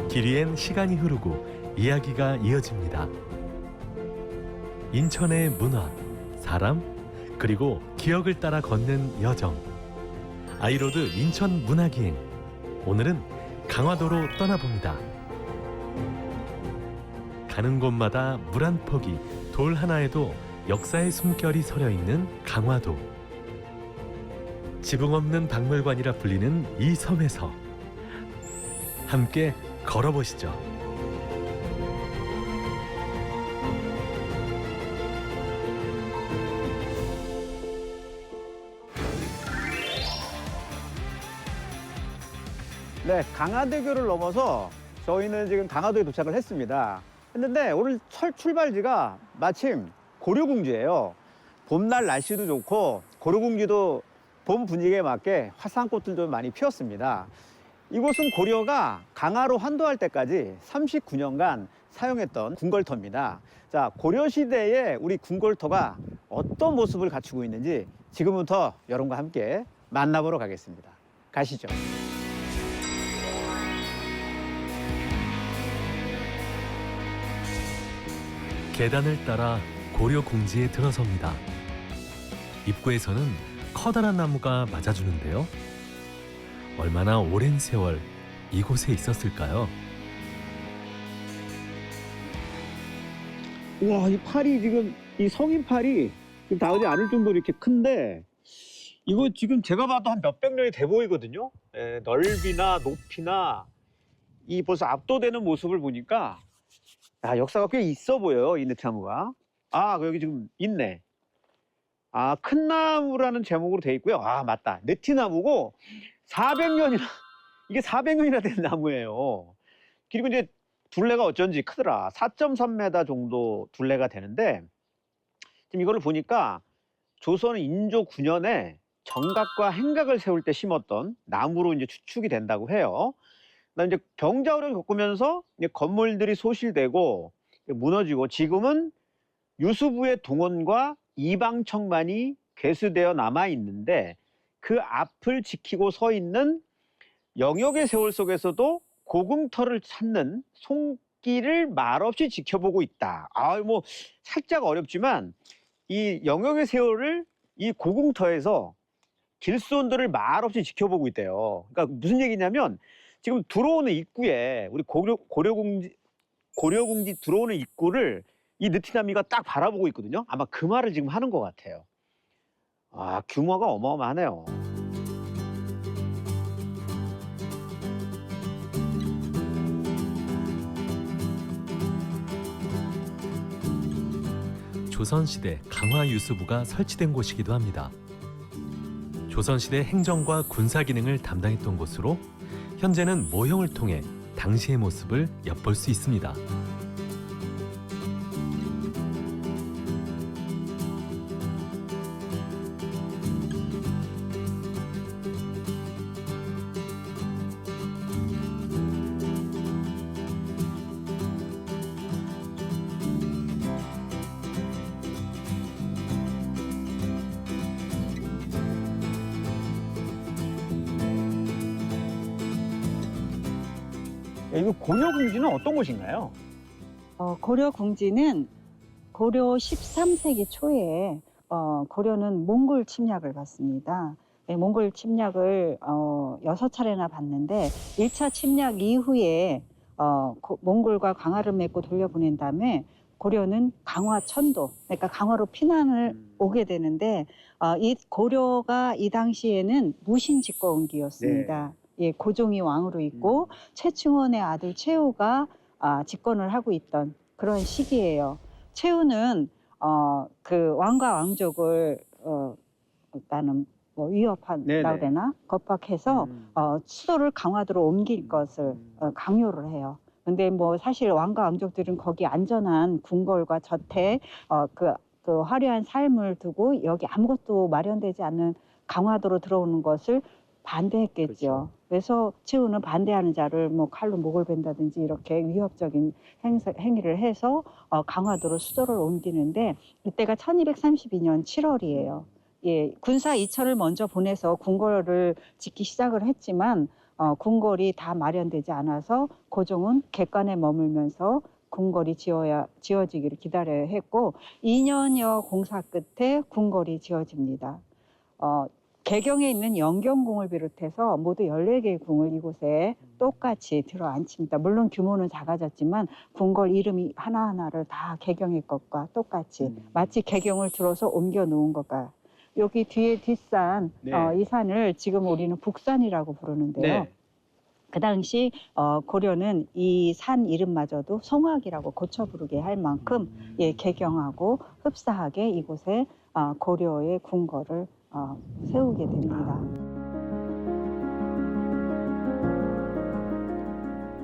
길 위엔 시간이 흐르고 이야기가 이어집니다. 인천의 문화, 사람, 그리고 기억을 따라 걷는 여정. 아이로드 인천 문화기행. 오늘은 강화도로 떠나봅니다. 가는 곳마다 물 한 폭이, 돌 하나에도 역사의 숨결이 서려 있는 강화도. 지붕 없는 박물관이라 불리는 이 섬에서 함께 걸어보시죠. 네, 강화대교를 넘어서 저희는 지금 강화도에 도착을 했습니다. 했는데 오늘 출발지가 마침 고려궁지예요. 봄날 날씨도 좋고 고려궁지도 봄 분위기에 맞게 화산꽃들 좀 많이 피었습니다. 이곳은 고려가 강화로 환도할 때까지 39년간 사용했던 궁궐터입니다. 자, 고려시대의 우리 궁궐터가 어떤 모습을 갖추고 있는지 지금부터 여러분과 함께 만나보러 가겠습니다. 가시죠. 계단을 따라 고려궁지에 들어섭니다. 입구에서는 커다란 나무가 맞아주는데요. 얼마나 오랜 세월 이곳에 있었을까요? 우와, 이 팔이 지금, 이 성인 팔이 지금 닿지 않을 정도로 이렇게 큰데, 이거 지금 제가 봐도 한 몇백 년이 돼 보이거든요. 넓이나 높이나 이 벌써 압도되는 모습을 보니까 역사가 꽤 있어 보여요, 이 느티나무가. 여기 지금 있네. 큰 나무라는 제목으로 돼 있고요. 맞다. 느티나무고 400년이나, 이게 400년이나 된 나무예요. 그리고 이제 둘레가 어쩐지 크더라. 4.3m 정도 둘레가 되는데, 지금 이거를 보니까 조선 인조 9년에 정각과 행각을 세울 때 심었던 나무로 이제 추측이 된다고 해요. 그다음에 이제 병자호를 겪으면서 이제 건물들이 소실되고 무너지고 지금은 유수부의 동원과 이방청만이 괴수되어 남아 있는데 그 앞을 지키고 서 있는 영역의 세월 속에서도 고궁터를 찾는 손길을 말없이 지켜보고 있다. 뭐 살짝 어렵지만 이 영역의 세월을 이 고궁터에서 길수원들을 말없이 지켜보고 있대요. 그러니까 무슨 얘기냐면 지금 들어오는 입구에 우리 고려궁지 들어오는 입구를 이 느티나미가 딱 바라보고 있거든요. 아마 그 말을 지금 하는 것 같아요. 규모가 어마어마하네요. 조선시대 강화유수부가 설치된 곳이기도 합니다. 조선시대 행정과 군사 기능을 담당했던 곳으로 현재는 모형을 통해 당시의 모습을 엿볼 수 있습니다. 이 고려궁지는 어떤 곳인가요? 고려궁지는 고려 13세기 초에 고려는 몽골 침략을 받습니다. 몽골 침략을 6차례나 받는데 1차 침략 이후에 몽골과 강화를 맺고 돌려보낸 다음에 고려는 강화천도, 그러니까 강화로 피난을 오게 되는데 이 고려가 이 당시에는 무신집권기였습니다. 예, 고종이 왕으로 있고 최충원의 아들 최후가 집권을 하고 있던 그런 시기예요. 최후는 그 왕과 왕족을 일단은 뭐 위협한다고 되나 겁박해서 수도를 강화도로 옮길 것을 강요를 해요. 근데 뭐 사실 왕과 왕족들은 거기 안전한 궁궐과 저택, 그 화려한 삶을 두고 여기 아무것도 마련되지 않는 강화도로 들어오는 것을 반대했겠죠. 그렇죠. 그래서 최후는 반대하는 자를 뭐 칼로 목을 벤다든지 이렇게 위협적인 행위를 해서 강화도로 수도를 옮기는데 이때가 1232년 7월이에요. 예, 군사 2천을 먼저 보내서 궁궐을 짓기 시작을 했지만 궁궐이 다 마련되지 않아서 고종은 객관에 머물면서 궁궐이 지어지기를 기다려야 했고 2년여 공사 끝에 궁궐이 지어집니다. 개경에 있는 영경궁을 비롯해서 모두 14개의 궁을 이곳에 똑같이 들어앉힙니다. 물론 규모는 작아졌지만 궁궐 이름이 하나하나를 다 개경의 것과 똑같이 마치 개경을 들어서 옮겨 놓은 것과 여기 뒤에 뒷산, 네. 이 산을 지금 우리는 북산이라고 부르는데요. 네. 그 당시 고려는 이 산 이름마저도 성악이라고 고쳐 부르게 할 만큼 예, 개경하고 흡사하게 이곳에 고려의 궁궐을 세우게 됩니다.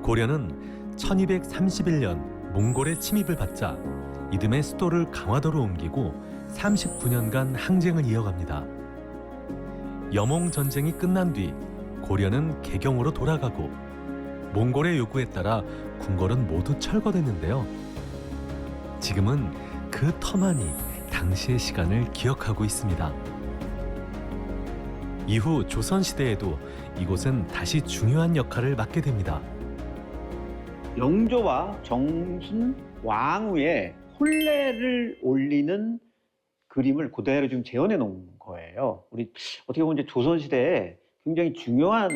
고려는 1231년 몽골의 침입을 받자 이듬해 수도를 강화도로 옮기고 39년간 항쟁을 이어갑니다. 여몽 전쟁이 끝난 뒤 고려는 개경으로 돌아가고 몽골의 요구에 따라 궁궐은 모두 철거됐는데요. 지금은 그 터만이 당시의 시간을 기억하고 있습니다. 이후 조선시대에도 이곳은 다시 중요한 역할을 맡게 됩니다. 영조와 정순 왕후의 혼례를 올리는 그림을 그대로 지금 재현해 놓은 거예요. 우리 어떻게 보면 이제 조선시대에 굉장히 중요한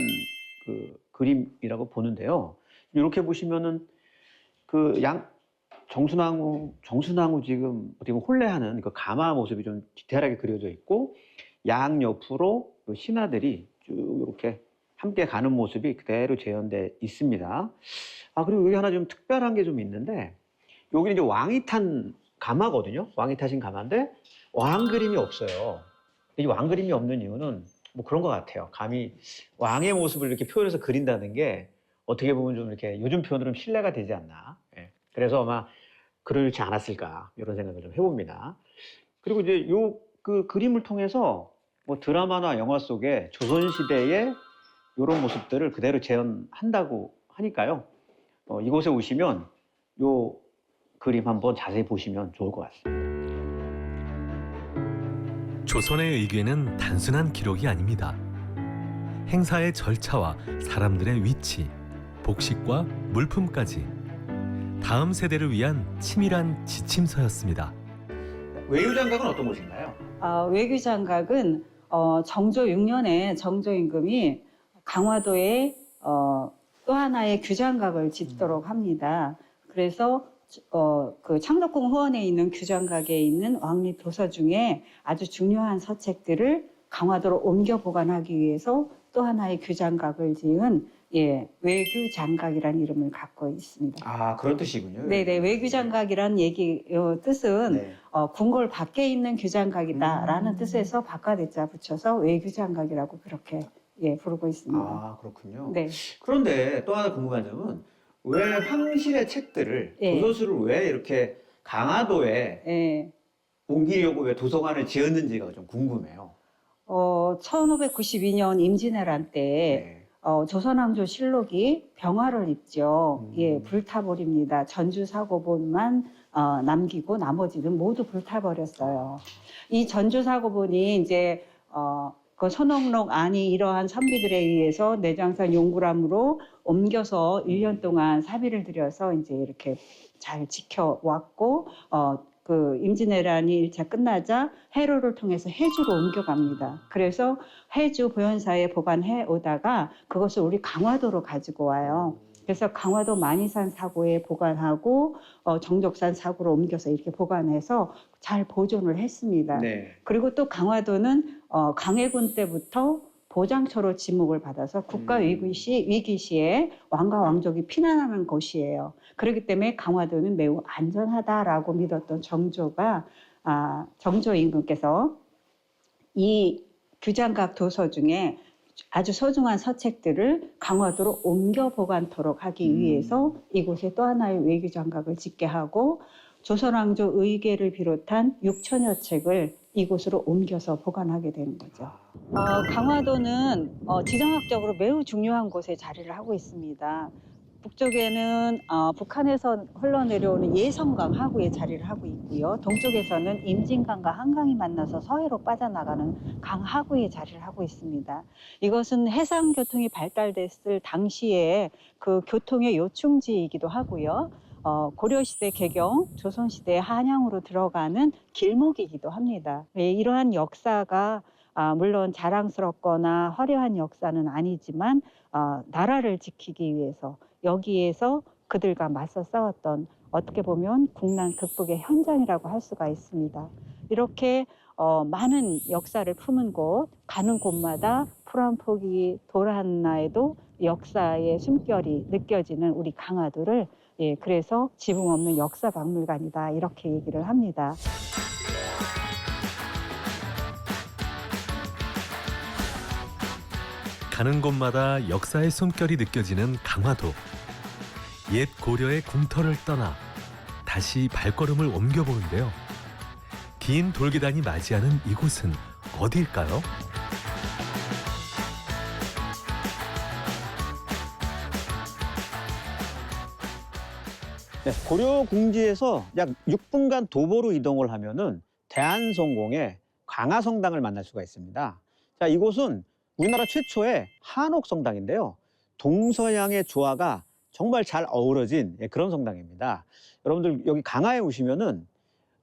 그 그림이라고 보는데요. 이렇게 보시면은 정순왕후 지금 어떻게 보면 혼례하는 그 가마 모습이 좀 디테일하게 그려져 있고 양 옆으로 그 신하들이 쭉 이렇게 함께 가는 모습이 그대로 재현돼 있습니다. 그리고 여기 하나 좀 특별한 게 좀 있는데 여기는 이제 왕이 탄 가마거든요. 왕이 타신 가마인데 왕 그림이 없어요. 이 왕 그림이 없는 이유는 뭐 그런 것 같아요. 감히 왕의 모습을 이렇게 표현해서 그린다는 게 어떻게 보면 좀 이렇게 요즘 표현으로 신뢰가 되지 않나. 예. 그래서 아마 그렇지 않았을까 이런 생각을 좀 해봅니다. 그리고 이제 그 그림을 통해서 뭐 드라마나 영화 속에 조선시대의 이런 모습들을 그대로 재현한다고 하니까요. 이곳에 오시면 요 그림 한번 자세히 보시면 좋을 것 같습니다. 조선의 의궤는 단순한 기록이 아닙니다. 행사의 절차와 사람들의 위치, 복식과 물품까지 다음 세대를 위한 치밀한 지침서였습니다. 외유장각은 어떤 곳인가요? 외교장각은 정조 6년에 정조 임금이 강화도에 또 하나의 규장각을 짓도록 합니다. 그래서 그 창덕궁 후원에 있는 규장각에 있는 왕립 도서 중에 아주 중요한 서책들을 강화도로 옮겨 보관하기 위해서 또 하나의 규장각을 지은 외규장각이라는 이름을 갖고 있습니다. 그런 뜻이군요. 네네, 외규장각이라는 뜻은 네. 궁궐 밖에 있는 규장각이다라는 뜻에서 바깥에자 붙여서 외규장각이라고 그렇게 부르고 있습니다. 그렇군요. 네. 그런데 또 하나 궁금한 점은 왜 황실의 책들을 도서수를 왜 이렇게 강화도에 옮기려고 왜 도서관을 지었는지가 좀 궁금해요. 1592년 임진왜란 때 조선왕조 실록이 병화를 입죠. 불타버립니다. 전주사고본만 남기고 나머지는 모두 불타버렸어요. 이 전주사고본이 이제 그 선홍록 안이 이러한 선비들에 의해서 내장산 용구람으로 옮겨서 1년 동안 사비를 들여서 이제 이렇게 잘 지켜왔고 그 임진왜란이 1차 끝나자 해로를 통해서 해주로 옮겨갑니다. 그래서 해주 보현사에 보관해 오다가 그것을 우리 강화도로 가지고 와요. 그래서 강화도 만이산 사고에 보관하고 정족산 사고로 옮겨서 이렇게 보관해서 잘 보존을 했습니다. 네. 그리고 또 강화도는 강해군 때부터 보장처로 지목을 받아서 국가 위기 시에 왕과 왕족이 피난하는 곳이에요. 그렇기 때문에 강화도는 매우 안전하다라고 믿었던 정조 임금께서 이 규장각 도서 중에 아주 소중한 서책들을 강화도로 옮겨 보관토록 하기 위해서 이곳에 또 하나의 외교장각을 짓게 하고 조선왕조 의궤를 비롯한 6천여 책을 이곳으로 옮겨서 보관하게 되는 거죠. 강화도는 지정학적으로 매우 중요한 곳에 자리를 하고 있습니다. 북쪽에는 북한에서 흘러내려오는 예성강 하구에 자리를 하고 있고요. 동쪽에서는 임진강과 한강이 만나서 서해로 빠져나가는 강 하구에 자리를 하고 있습니다. 이것은 해상교통이 발달됐을 당시에 그 교통의 요충지이기도 하고요. 고려시대 개경, 조선시대 한양으로 들어가는 길목이기도 합니다. 이러한 역사가 물론 자랑스럽거나 화려한 역사는 아니지만 나라를 지키기 위해서 여기에서 그들과 맞서 싸웠던 어떻게 보면 국난 극복의 현장이라고 할 수가 있습니다. 이렇게 많은 역사를 품은 곳, 가는 곳마다 풀 한 포기, 돌 하나에도 역사의 숨결이 느껴지는 우리 강화도를 그래서 지붕 없는 역사박물관이다 이렇게 얘기를 합니다. 가는 곳마다 역사의 숨결이 느껴지는 강화도. 옛 고려의 궁터를 떠나 다시 발걸음을 옮겨보는데요. 긴 돌계단이 맞이하는 이곳은 어디일까요? 네, 고려 궁지에서 약 6분간 도보로 이동을 하면은 대한성공의 강화성당을 만날 수가 있습니다. 자, 이곳은 우리나라 최초의 한옥성당인데요. 동서양의 조화가 정말 잘 어우러진 그런 성당입니다. 여러분들 여기 강화에 오시면은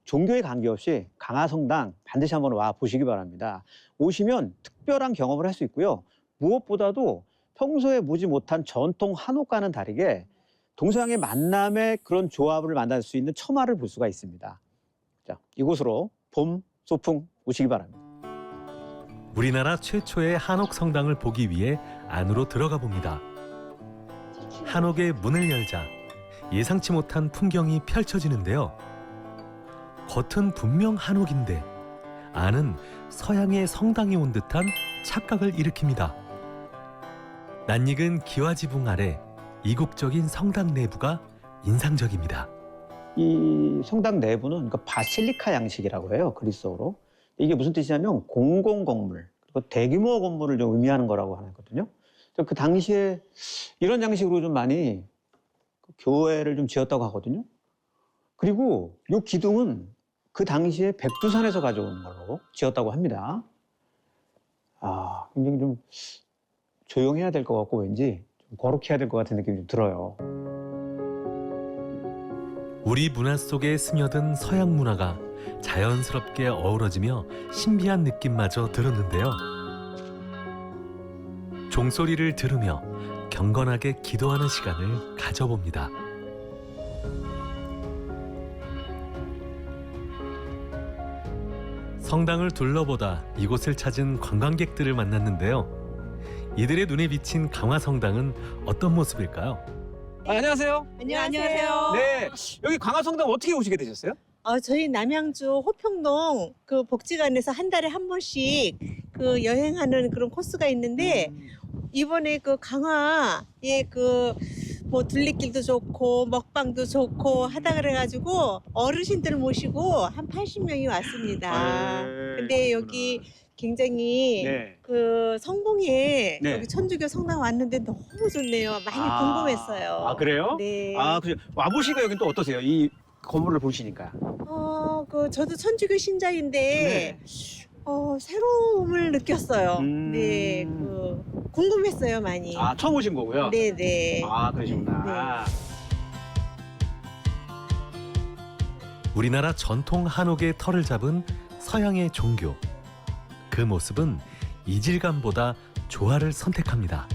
종교에 관계없이 강화성당 반드시 한번 와 보시기 바랍니다. 오시면 특별한 경험을 할 수 있고요. 무엇보다도 평소에 보지 못한 전통 한옥과는 다르게 동서양의 만남의 그런 조합을 만날 수 있는 처마를 볼 수가 있습니다. 자, 이곳으로 봄 소풍 오시기 바랍니다. 우리나라 최초의 한옥 성당을 보기 위해 안으로 들어가 봅니다. 한옥의 문을 열자 예상치 못한 풍경이 펼쳐지는데요. 겉은 분명 한옥인데 안은 서양의 성당이 온 듯한 착각을 일으킵니다. 낯익은 기와지붕 아래 이국적인 성당 내부가 인상적입니다. 이 성당 내부는 그러니까 바실리카 양식이라고 해요, 그리스어로. 이게 무슨 뜻이냐면 공공 건물, 그리고 대규모 건물을 좀 의미하는 거라고 하거든요. 그 당시에 이런 양식으로 좀 많이 교회를 좀 지었다고 하거든요. 그리고 이 기둥은 그 당시에 백두산에서 가져온 걸로 지었다고 합니다. 굉장히 좀 조용해야 될 것 같고 왠지 좀 거룩해야 될 것 같은 느낌이 좀 들어요. 우리 문화 속에 스며든 서양 문화가 자연스럽게 어우러지며 신비한 느낌마저 들었는데요. 종소리를 들으며 경건하게 기도하는 시간을 가져봅니다. 성당을 둘러보다 이곳을 찾은 관광객들을 만났는데요. 이들의 눈에 비친 강화성당은 어떤 모습일까요? 안녕하세요. 안녕하세요. 네, 여기 강화성당 어떻게 오시게 되셨어요? 저희 남양주 호평동 그 복지관에서 한 달에 한 번씩 그 여행하는 그런 코스가 있는데 이번에 그 강화에 그 뭐 둘레길도 좋고 먹방도 좋고 하다 그래가지고 어르신들 모시고 한 80명이 왔습니다. 근데 여기 굉장히 네. 그 성공에 네. 여기 천주교 성당 왔는데 너무 좋네요. 많이 궁금했어요. 그래요? 네. 그죠. 와보시고 여기 또 어떠세요? 이 건물을 보시니까. 저도 천주교 신자인데 새로움을 느꼈어요. 네, 궁금했어요 많이. 처음 오신 거고요? 네네. 그러시구나. 우리나라 전통 한옥의 털을 잡은 서양의 종교. 그 모습은 이질감보다 조화를 선택합니다.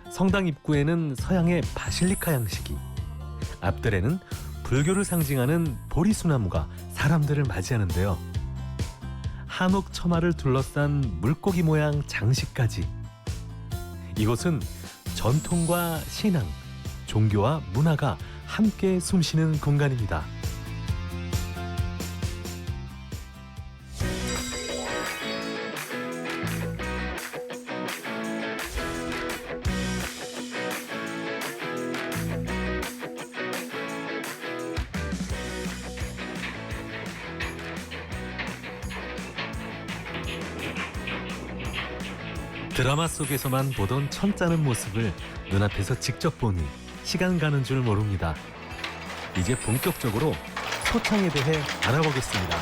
성당 입구에는 서양의 바실리카 양식이, 앞뜰에는 불교를 상징하는 보리수나무가 사람들을 맞이하는데요. 한옥 처마를 둘러싼 물고기 모양 장식까지. 이곳은 전통과 신앙, 종교와 문화가 함께 숨쉬는 공간입니다. 드라마 속에서만 보던 천 짜는 모습을 눈앞에서 직접 보니 시간 가는 줄 모릅니다. 이제 본격적으로 소창에 대해 알아보겠습니다.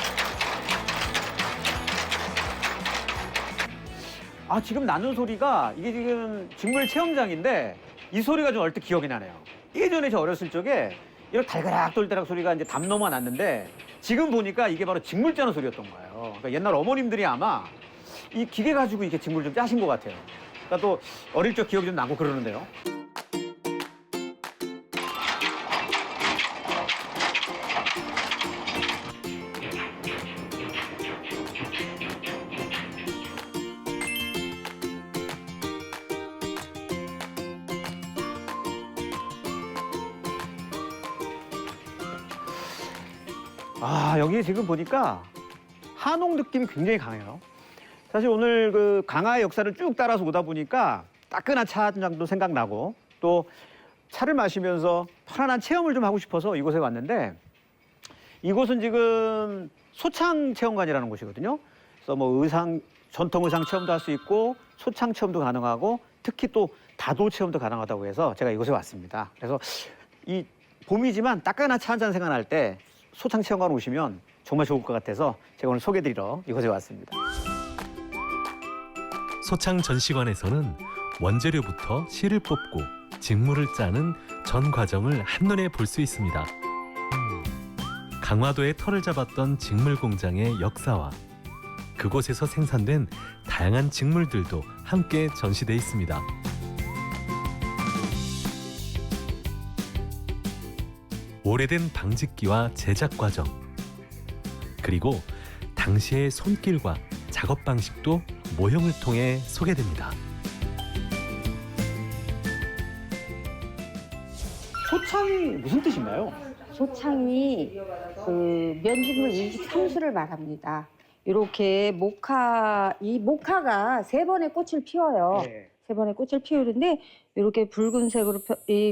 아, 지금 나는 소리가 이게 지금 직물 체험장인데 이 소리가 좀 얼핏 기억이 나네요. 예전에 저 어렸을 적에 이렇게 달가락 돌다락 소리가 이제 담 넘어 났는데 지금 보니까 이게 바로 직물 짜는 소리였던 거예요. 그러니까 옛날 어머님들이 아마 이 기계 가지고 이렇게 직물 좀 짜신 것 같아요. 그러니까 또 어릴 적 기억이 좀 나고 그러는데요. 아, 여기 지금 보니까 한옥 느낌이 굉장히 강해요. 사실 오늘 그 강화의 역사를 쭉 따라서 오다 보니까 따끈한 차 한 잔도 생각나고 또 차를 마시면서 편안한 체험을 좀 하고 싶어서 이곳에 왔는데 이곳은 지금 소창 체험관이라는 곳이거든요. 그래서 뭐 전통 의상 체험도 할 수 있고 소창 체험도 가능하고 특히 또 다도 체험도 가능하다고 해서 제가 이곳에 왔습니다. 그래서 이 봄이지만 따끈한 차 한 잔 생각날 때 소창 체험관 오시면 정말 좋을 것 같아서 제가 오늘 소개드리러 이곳에 왔습니다. 소창 전시관에서는 원재료부터 실을 뽑고 직물을 짜는 전 과정을 한눈에 볼 수 있습니다. 강화도에 터를 잡았던 직물 공장의 역사와 그곳에서 생산된 다양한 직물들도 함께 전시돼 있습니다. 오래된 방직기와 제작 과정, 그리고 당시의 손길과 작업 방식도 모형을 통해 소개됩니다. 소창이 무슨 뜻인가요? 소창이 그 면직물 23수를 말합니다. 이렇게 이 목화가 3번의 꽃을 피워요. 네. 3번의 꽃을 피우는데 이렇게 붉은색으로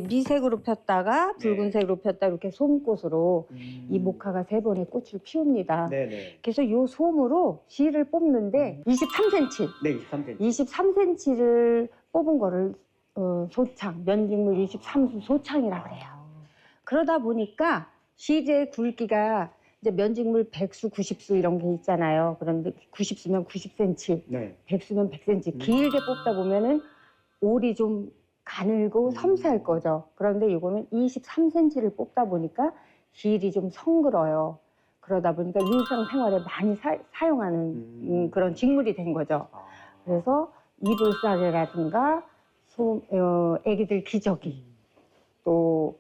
미색으로 폈다가 붉은색으로 폈다 이렇게 솜꽃으로 이 목화가 3번의 꽃을 피웁니다. 네네. 그래서 이 솜으로 실을 뽑는데 23cm, 네, 23cm. 23cm를 뽑은 거를 소창, 면직물 23수 소창이라고 그래요. 그러다 보니까 실의 굵기가 이제 면직물 100수, 90수 이런 게 있잖아요. 그런데 90수면 90cm, 네. 100수면 100cm 길게 뽑다 보면은 올이 좀 가늘고 섬세할 거죠. 그런데 이거는 23cm를 뽑다 보니까 길이 좀 성글어요. 그러다 보니까 일상생활에 많이 사용하는 그런 직물이 된 거죠. 그래서 이불사례라든가 애기들 기저귀, 또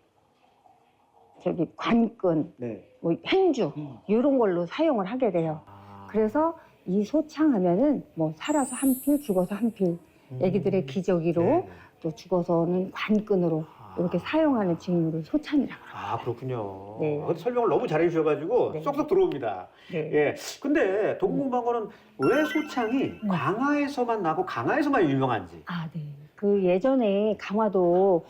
저기 관끈, 네. 뭐 행주 이런 걸로 사용을 하게 돼요. 그래서 이 소창하면은 뭐 살아서 한 필, 죽어서 한 필, 애기들의 기저귀로 네. 또 죽어서는 관끈으로 이렇게 사용하는 직물을 소창이라고 해요. 아, 그렇군요. 네. 설명을 너무 잘해 주셔가지고 네. 쏙쏙 들어옵니다. 네. 예. 근데 더 궁금한 거는 왜 소창이 강화에서만 나고 강화에서만 유명한지. 아, 네. 그 예전에 강화도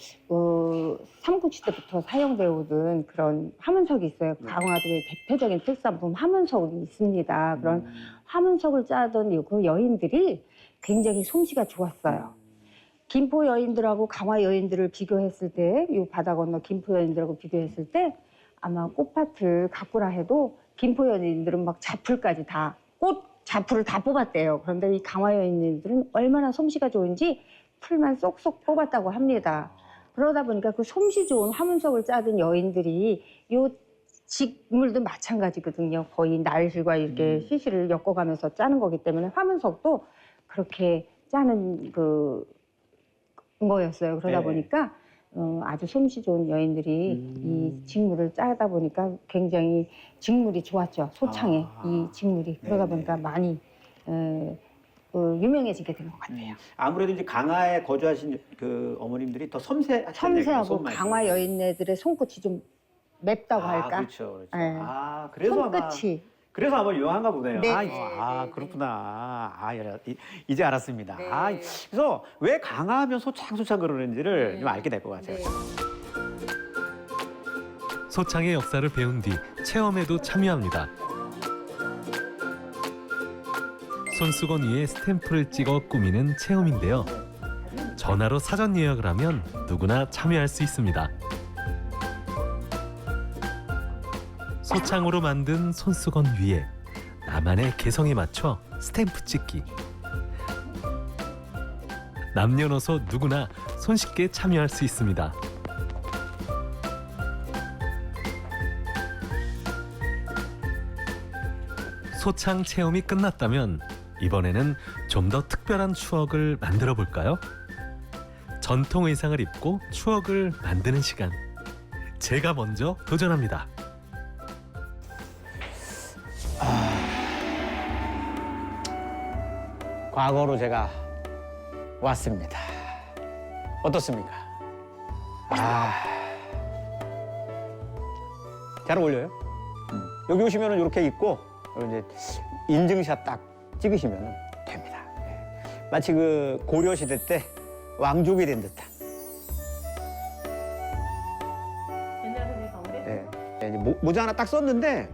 삼국시대부터 사용되어 오던 그런 화문석이 있어요. 강화도의 대표적인 특산품 화문석이 있습니다. 그런 화문석을 짜던 그 여인들이 굉장히 솜씨가 좋았어요. 김포 여인들하고 강화 여인들을 비교했을 때, 이 바다 건너 김포 여인들하고 비교했을 때 아마 꽃밭을 가꾸라 해도 김포 여인들은 막 자풀까지 다, 꽃 자풀을 다 뽑았대요. 그런데 이 강화 여인들은 얼마나 솜씨가 좋은지 풀만 쏙쏙 뽑았다고 합니다. 그러다 보니까 그 솜씨 좋은 화문석을 짜던 여인들이 요 직물도 마찬가지거든요. 거의 날실과 이렇게 시시를 엮어가면서 짜는 거기 때문에 화문석도 그렇게 짜는 거였어요. 그러다 네. 보니까 아주 솜씨 좋은 여인들이 이 직물을 짜다 보니까 굉장히 직물이 좋았죠. 소창에 이 직물이. 그러다 보니까 많이 유명해지게 된 것 같아요. 아무래도 이제 강화에 거주하신 그 어머님들이 더 섬세하고 강화 여인네들의 손끝이 좀 맵다고 할까? 그렇죠, 그렇죠. 네. 아, 그래서 아마 유명한가 보네요. 네. 그렇구나. 이제 알았습니다. 네. 그래서 왜 강화하면 소창 그러는지를 좀 알게 될 것 같아요. 네. 소창의 역사를 배운 뒤 체험에도 참여합니다. 손수건 위에 스탬프를 찍어 꾸미는 체험인데요. 전화로 사전 예약을 하면 누구나 참여할 수 있습니다. 소창으로 만든 손수건 위에 나만의 개성에 맞춰 스탬프 찍기. 남녀노소 누구나 손쉽게 참여할 수 있습니다. 소창 체험이 끝났다면 이번에는 좀 더 특별한 추억을 만들어 볼까요? 전통 의상을 입고 추억을 만드는 시간. 제가 먼저 도전합니다. 과거로 제가 왔습니다. 어떻습니까? 잘 어울려요? 여기 오시면 이렇게 입고 이제 인증샷 딱 찍으시면 됩니다. 마치 그 고려 시대 때 왕족이 된 듯한. 이제 모자 하나 딱 썼는데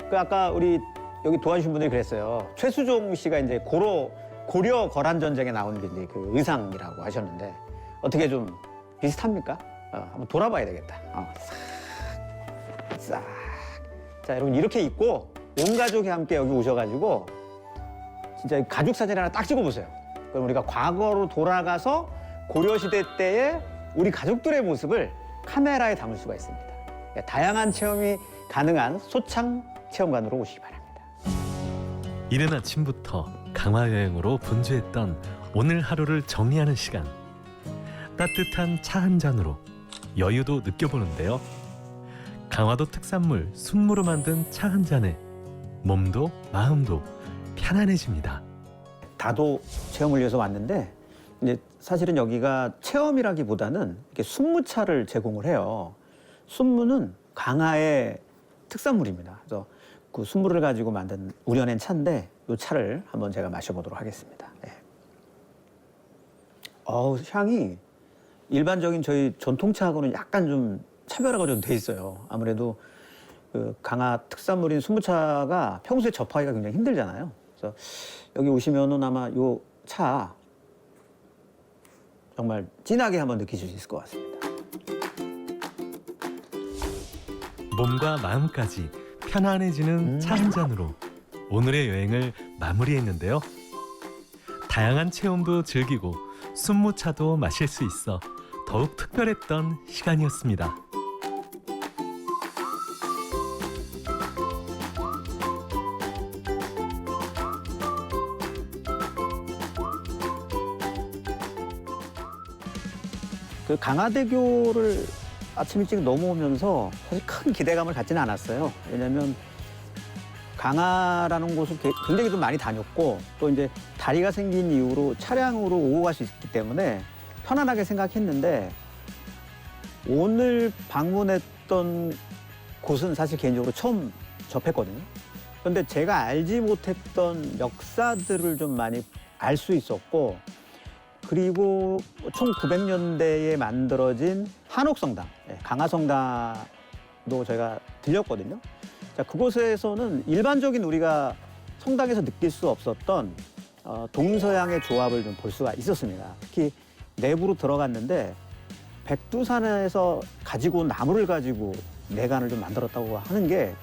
그 아까 우리 여기 도와주신 분들이 그랬어요. 최수종 씨가 이제 고려 거란 전쟁에 나온 게 이제 그 의상이라고 하셨는데 어떻게 좀 비슷합니까? 한번 돌아봐야 되겠다. 싹. 자, 여러분 이렇게 입고 온 가족이 함께 여기 오셔가지고 진짜 가족 사진 하나 딱 찍어보세요. 그럼 우리가 과거로 돌아가서 고려시대 때의 우리 가족들의 모습을 카메라에 담을 수가 있습니다. 다양한 체험이 가능한 소창 체험관으로 오시기 바랍니다. 이른 아침부터 강화 여행으로 분주했던 오늘 하루를 정리하는 시간. 따뜻한 차 한 잔으로 여유도 느껴보는데요. 강화도 특산물 순무로 만든 차 한 잔에 몸도 마음도 편안해집니다. 다도 체험을 위해서 왔는데 이제 사실은 여기가 체험이라기보다는 이렇게 순무차를 제공을 해요. 순무는 강화의 특산물입니다. 그래서 그 순무를 가지고 만든 우려낸 차인데 이 차를 한번 제가 마셔보도록 하겠습니다. 네. 향이 일반적인 저희 전통차하고는 약간 좀 차별화가 좀 돼 있어요. 아무래도 그 강화 특산물인 순무차가 평소에 접하기가 굉장히 힘들잖아요. 그래서 여기 오시면은 아마 이 차 정말 진하게 한번 느끼실 수 있을 것 같습니다. 몸과 마음까지 편안해지는 차 한 잔으로 오늘의 여행을 마무리했는데요. 다양한 체험도 즐기고 순무차도 마실 수 있어 더욱 특별했던 시간이었습니다. 그 강화대교를 아침 일찍 넘어오면서 사실 큰 기대감을 갖지는 않았어요. 왜냐하면 강화라는 곳을 굉장히 좀 많이 다녔고 또 이제 다리가 생긴 이후로 차량으로 오고 갈 수 있기 때문에 편안하게 생각했는데 오늘 방문했던 곳은 사실 개인적으로 처음 접했거든요. 그런데 제가 알지 못했던 역사들을 좀 많이 알 수 있었고 그리고 1900년대에 만들어진 한옥성당, 강화성당도 저희가 들렸거든요. 자, 그곳에서는 일반적인 우리가 성당에서 느낄 수 없었던 동서양의 조합을 좀 볼 수가 있었습니다. 특히 내부로 들어갔는데 백두산에서 가지고 온 나무를 가지고 내관을 좀 만들었다고 하는 게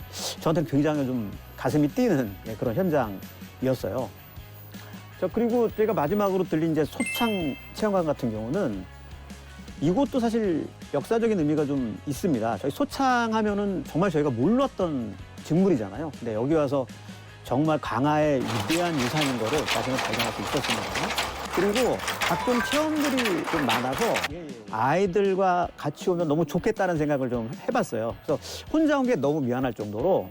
저한테는 굉장히 좀 가슴이 뛰는 그런 현장이었어요. 자, 그리고 저희가 마지막으로 들린 이제 소창 체험관 같은 경우는 이곳도 사실 역사적인 의미가 좀 있습니다. 저희 소창 하면은 정말 저희가 몰랐던 직물이잖아요. 근데 여기 와서 정말 강화의 위대한 유산인 거를 다시금 발견할 수 있었습니다. 그리고 각종 체험들이 좀 많아서 아이들과 같이 오면 너무 좋겠다는 생각을 좀 해봤어요. 그래서 혼자 온 게 너무 미안할 정도로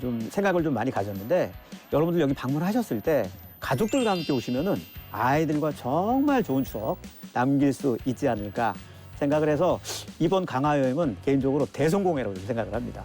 좀 생각을 좀 많이 가졌는데 여러분들 여기 방문하셨을 때 가족들과 함께 오시면은 아이들과 정말 좋은 추억 남길 수 있지 않을까 생각을 해서 이번 강화 여행은 개인적으로 대성공이라고 생각을 합니다.